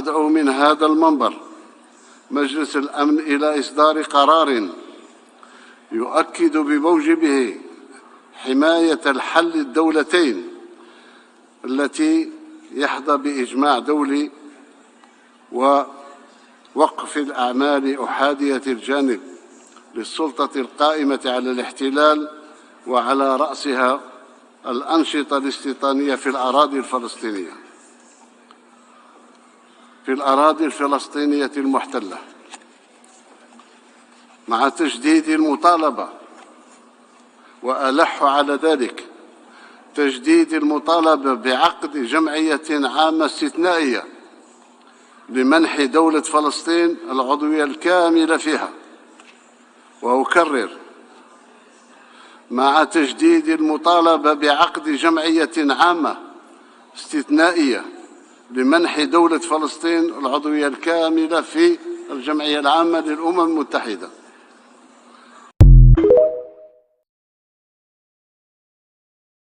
وأدعو من هذا المنبر مجلس الأمن إلى إصدار قرار يؤكد بموجبه حماية الحل الدولتين التي يحظى بإجماع دولي ووقف الأعمال أحادية الجانب للسلطة القائمة على الاحتلال وعلى رأسها الأنشطة الاستيطانية في الأراضي الفلسطينية المحتلة، مع تجديد المطالبة، وألح على ذلك تجديد المطالبة بعقد جمعية عامة استثنائية لمنح دولة فلسطين العضوية الكاملة فيها. وأكرر، مع تجديد المطالبة بعقد جمعية عامة استثنائية لمنح دولة فلسطين العضوية الكاملة في الجمعية العامة للأمم المتحدة.